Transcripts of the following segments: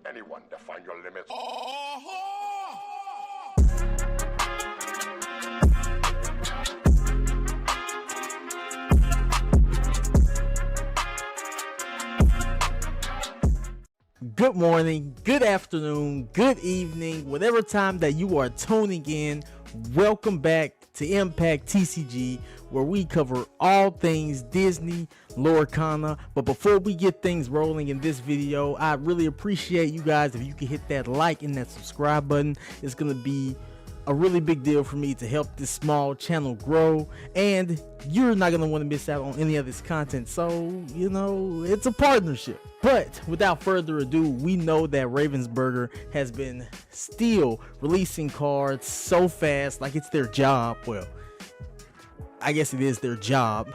anyone define your limits. Good morning, good afternoon, good evening, whatever time that you are tuning in. Welcome back to Impact TCG, where we cover all things Disney, Lorcana. But before we get things rolling in this video, I really appreciate you guys if you can hit that like and that subscribe button. It's gonna be a really big deal for me to help this small channel grow, and you're not gonna want to miss out on any of this content. So, you know, it's a partnership. But without further ado, we know that Ravensburger has been still releasing cards so fast, like it's their job. Well, I guess it is their job,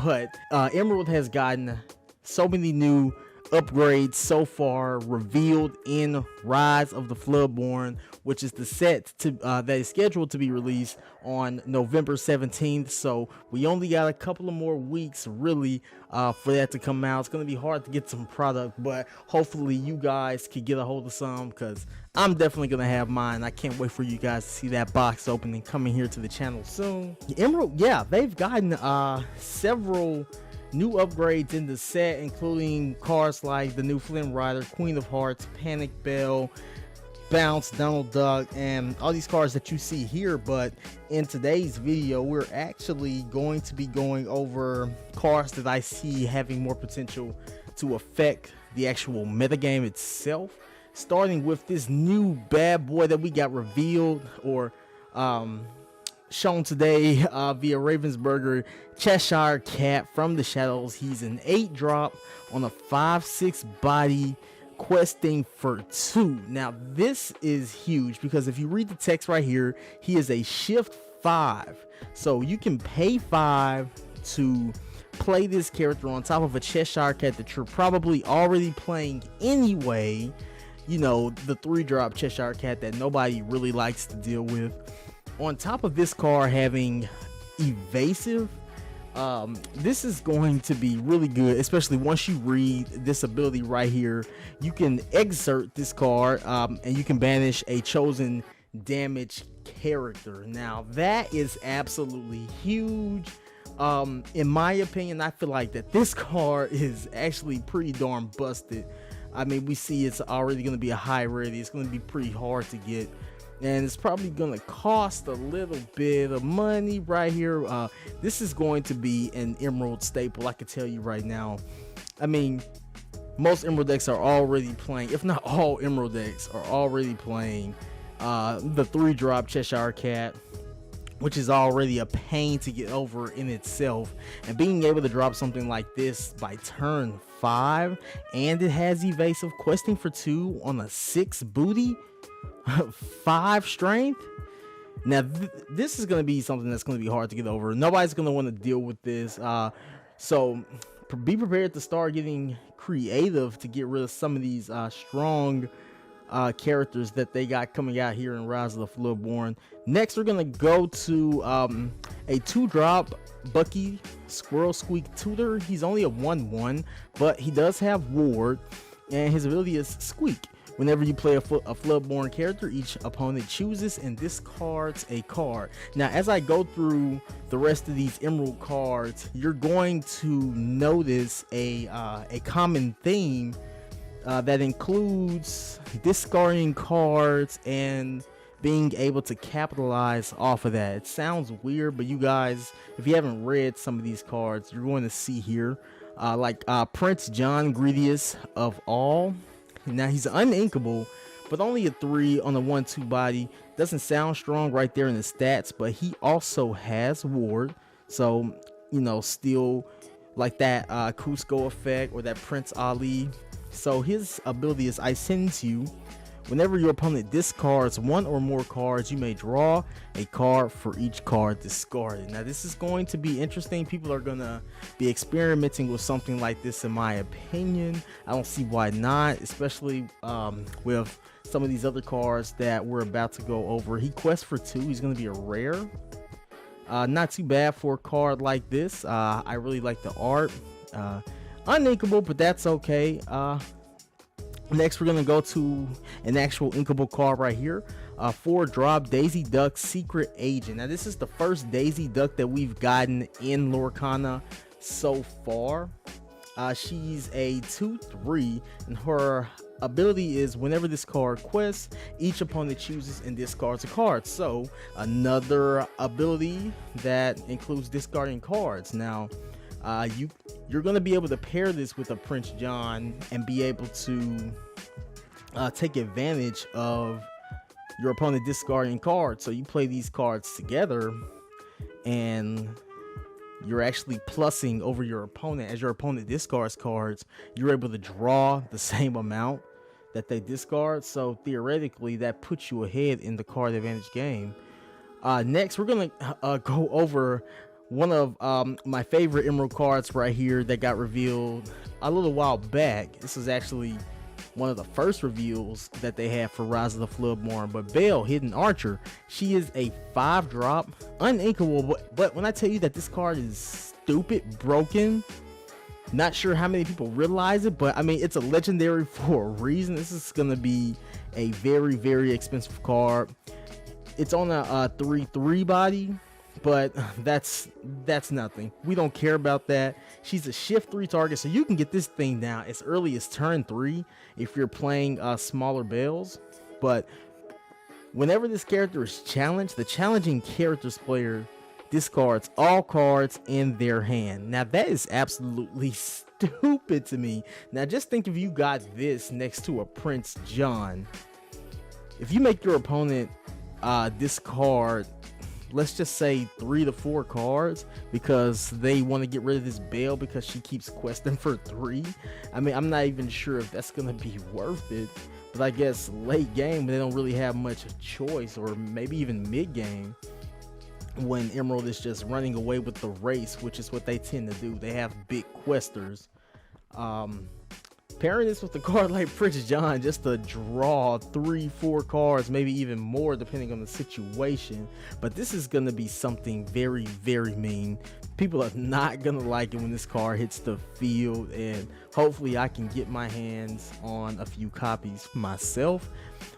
but Emerald has gotten so many new upgrades so far revealed in Rise of the Floodborn, which is the set to that is scheduled to be released on November 17th. So we only got a couple of more weeks really for that to come out. It's gonna be hard to get some product, but hopefully you guys can get a hold of some, because I'm definitely gonna have mine. I can't wait for you guys to see that box opening coming here to the channel soon. Emerald, yeah, they've gotten several new upgrades in the set, including cards like the new Flynn Rider, Queen of Hearts, Panic Bell, Bounce, Donald Duck, and all these cards that you see here. But in today's video, we're actually going to be going over cards that I see having more potential to affect the actual metagame itself, starting with this new bad boy that we got revealed or shown today via Ravensburger, Cheshire Cat from the Shadows. He's an 8-drop on a 5/6 body, questing for 2. Now this is huge, because if you read the text right here, he is a shift 5, so you can pay 5 to play this character on top of a Cheshire Cat that you're probably already playing anyway. You know, the 3-drop Cheshire Cat that nobody really likes to deal with. On top of this card having evasive, this is going to be really good, especially once you read this ability right here. You can exert this card and you can banish a chosen damage character. Now that is absolutely huge. In my opinion, I feel like that this card is actually pretty darn busted. I mean, we see it's already going to be a high rarity. It's going to be pretty hard to get, and it's probably gonna cost a little bit of money right here. This is going to be an Emerald staple, I can tell you right now. I mean, most Emerald decks are already playing, if not all Emerald decks are already playing the 3-drop Cheshire Cat, which is already a pain to get over in itself. And being able to drop something like this by turn 5, and it has evasive, questing for 2 on a 6 booty, 5 strength. Now this is going to be something that's going to be hard to get over. Nobody's going to want to deal with this, so be prepared to start getting creative to get rid of some of these strong characters that they got coming out here in Rise of the Floodborn. Next we're going to go to a 2-drop Bucky Squirrel Squeak Tutor. He's only a 1/1, but he does have Ward, and his ability is Squeak. Whenever you play a Floodborn character, each opponent chooses and discards a card. Now, as I go through the rest of these Emerald cards, you're going to notice a common theme that includes discarding cards and being able to capitalize off of that. It sounds weird, but you guys, if you haven't read some of these cards, you're going to see here, like Prince John Greediest of All. Now he's uninkable, but only a 3 on a 1/2 body. Doesn't sound strong right there in the stats, but he also has Ward, so you know, still like that Cusco effect or that Prince Ali. So his ability is I send you. Whenever your opponent discards 1 or more cards, you may draw a card for each card discarded. Now this is going to be interesting. People are gonna be experimenting with something like this, in my opinion. I don't see why not, especially with some of these other cards that we're about to go over. He quests for 2. He's gonna be a rare. Not too bad for a card like this. I really like the art. Uninkable, but that's okay. Next, we're gonna go to an actual inkable card right here. 4-drop Daisy Duck Secret Agent. Now, this is the first Daisy Duck that we've gotten in Lorcana so far. She's a 2/3, and her ability is whenever this card quests, each opponent chooses and discards a card. So another ability that includes discarding cards. Now, you're going to be able to pair this with a Prince John and be able to take advantage of your opponent discarding cards. So you play these cards together and you're actually plussing over your opponent. As your opponent discards cards, you're able to draw the same amount that they discard. So theoretically, that puts you ahead in the card advantage game. Next, we're going to go over one of my favorite Emerald cards right here that got revealed a little while back. This is actually one of the first reveals that they had for Rise of the Floodborn. But Belle, Hidden Archer, she is a 5-drop, uninkable. But when I tell you that this card is stupid broken, not sure how many people realize it, but I mean, it's a legendary for a reason. This is going to be a very, very expensive card. It's on a 3/3 body, but that's nothing. We don't care about that. She's a shift 3 target, so you can get this thing down as early as turn 3 if you're playing smaller bells. But whenever this character is challenged, the challenging characters player discards all cards in their hand. Now, that is absolutely stupid to me. Now, just think if you got this next to a Prince John. If you make your opponent discard, let's just say 3 to 4 cards because they want to get rid of this Belle because she keeps questing for 3. I mean, I'm not even sure if that's gonna be worth it, but I guess late game they don't really have much choice, or maybe even mid game when Emerald is just running away with the race, which is what they tend to do. They have big questers. Pairing this with the card like Prince John just to draw 3-4 cards, maybe even more depending on the situation. But this is going to be something very, very mean. People are not going to like it when this card hits the field, and hopefully I can get my hands on a few copies myself.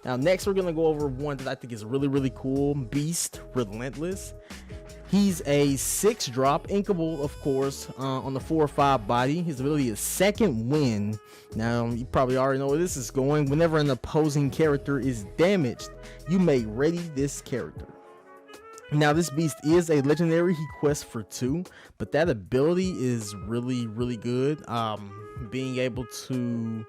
Now, next we're going to go over one that I think is really, really cool. Beast Relentless. He's a 6-drop, inkable, of course, on the 4/5 body. His ability is Second Wind. Now, you probably already know where this is going. Whenever an opposing character is damaged, you may ready this character. Now, this beast is a legendary. He quests for 2, but that ability is really, really good. Being able to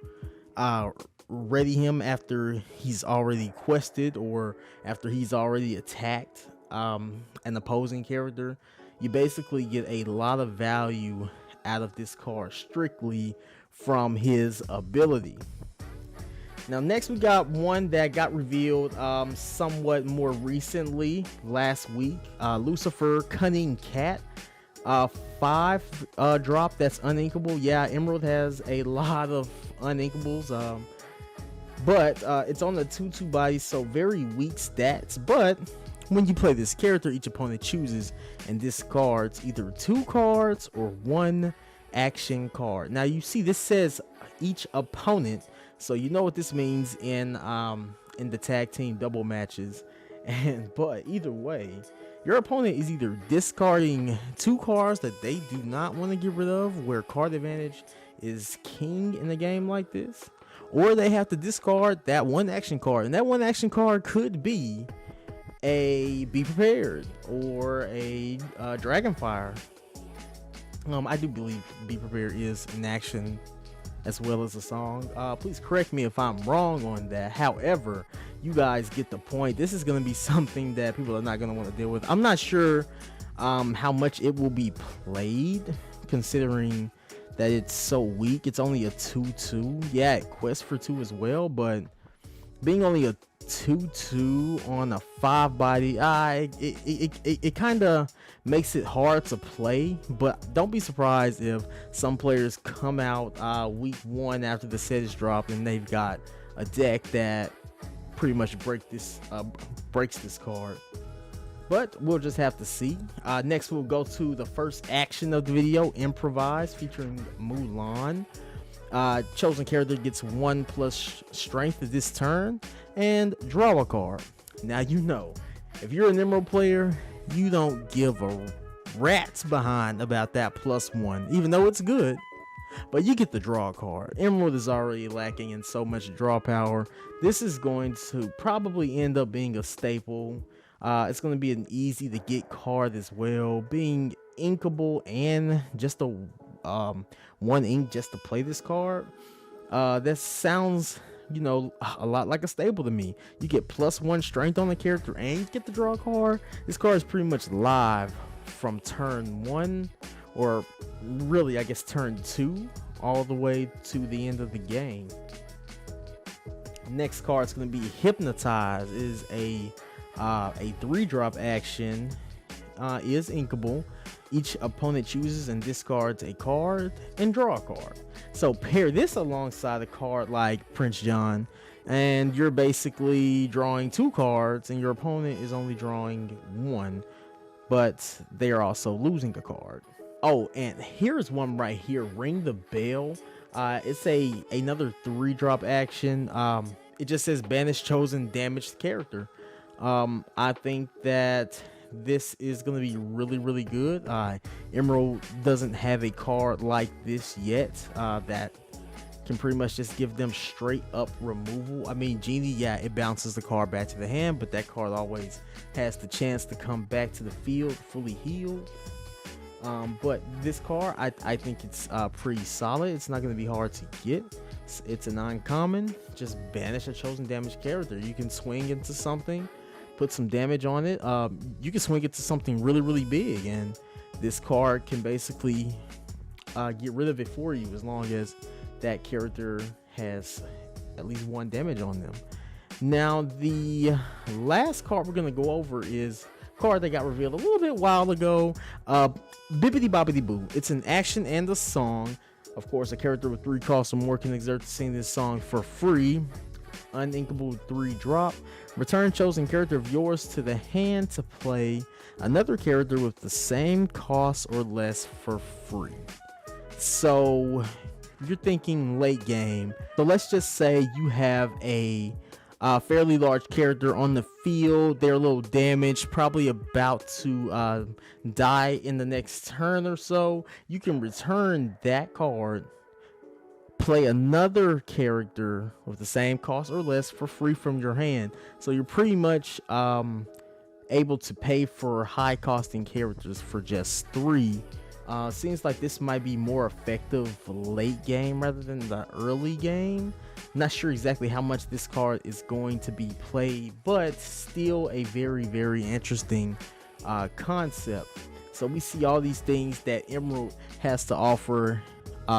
ready him after he's already quested or after he's already attacked an opposing character, you basically get a lot of value out of this card strictly from his ability. Now, next we got one that got revealed somewhat more recently last week. Lucifer Cunning Cat, 5-drop that's uninkable. Yeah, Emerald has a lot of uninkables, but it's on the 2/2 body, so very weak stats. But when you play this character, each opponent chooses and discards either 2 cards or 1 action card. Now, you see this says each opponent, so you know what this means in the tag team double matches. But either way, your opponent is either discarding 2 cards that they do not want to get rid of, where card advantage is king in a game like this, or they have to discard that 1 action card, and that 1 action card could be a Be Prepared or a Dragonfire. I do believe Be Prepared is an action as well as a song. Please correct me if I'm wrong on that. However, you guys get the point. This is going to be something that people are not going to want to deal with. I'm not sure how much it will be played, considering that it's so weak. It's only a 2/2. Yeah, it quests for 2 as well, but being only a 2/2 on a 5 body, it kind of makes it hard to play. But don't be surprised if some players come out week 1 after the set is dropped and they've got a deck that pretty much breaks this card. But we'll just have to see. Next we'll go to the first action of the video, Improvise, featuring Mulan. Chosen character gets 1 plus strength this turn and draw a card. Now, you know, if you're an Emerald player, you don't give a rat's behind about that +1, even though it's good. But you get the draw card. Emerald is already lacking in so much draw power. This is going to probably end up being a staple. It's going to be an easy to get card as well, being inkable and just a 1 ink just to play this card. That sounds, you know, a lot like a staple to me. You get +1 strength on the character and you get the draw card. This card is pretty much live from turn 1, or really I guess turn 2, all the way to the end of the game. Next card is going to be Hypnotize. It is a 3-drop action, is inkable. Each opponent chooses and discards a card and draw a card. So pair this alongside a card like Prince John, and you're basically drawing 2 cards and your opponent is only drawing 1, but they are also losing a card. Oh, and here's one right here, Ring the Bell. It's another 3-drop action. It just says banish chosen damaged character. I think that this is going to be really good. Emerald doesn't have a card like this yet that can pretty much just give them straight up removal. I mean, Genie, yeah, it bounces the card back to the hand, but that card always has the chance to come back to the field fully healed. But this card, I think it's pretty solid. It's not going to be hard to get. It's an uncommon. Just banish a chosen damaged character. You can swing into something, put some damage on it. You can swing it to something really big, and this card can basically get rid of it for you as long as that character has at least 1 damage on them. Now, the last card we're going to go over is a card that got revealed a little bit while ago. Bibbidi Bobbidi Boo. It's an action and a song. Of course, a character with 3 costs or more can exert to sing this song for free. Uninkable 3-drop. Return chosen character of yours to the hand to play another character with the same cost or less for free. So you're thinking late game. So let's just say you have a fairly large character on the field. They're a little damaged, probably about to die in the next turn or so. You can return that card, play another character with the same cost or less for free from your hand. So you're pretty much able to pay for high costing characters for just 3. Seems like this might be more effective late game rather than the early game. Not sure exactly how much this card is going to be played, but still a very interesting concept. So we see all these things that Emerald has to offer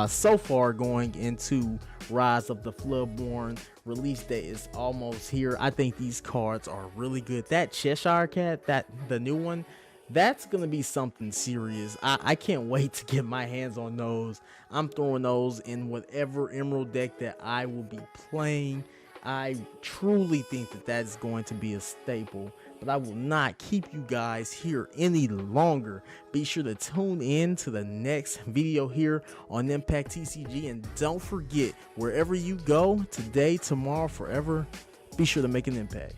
so far going into Rise of the Floodborn. Release date is almost here. I think these cards are really good. That Cheshire Cat, the new one, that's gonna be something serious. I can't wait to get my hands on those. I'm throwing those in whatever Emerald deck that I will be playing. I truly think that that is going to be a staple, but I will not keep you guys here any longer. Be sure to tune in to the next video here on Impact TCG, and don't forget, wherever you go, today, tomorrow, forever, be sure to make an impact.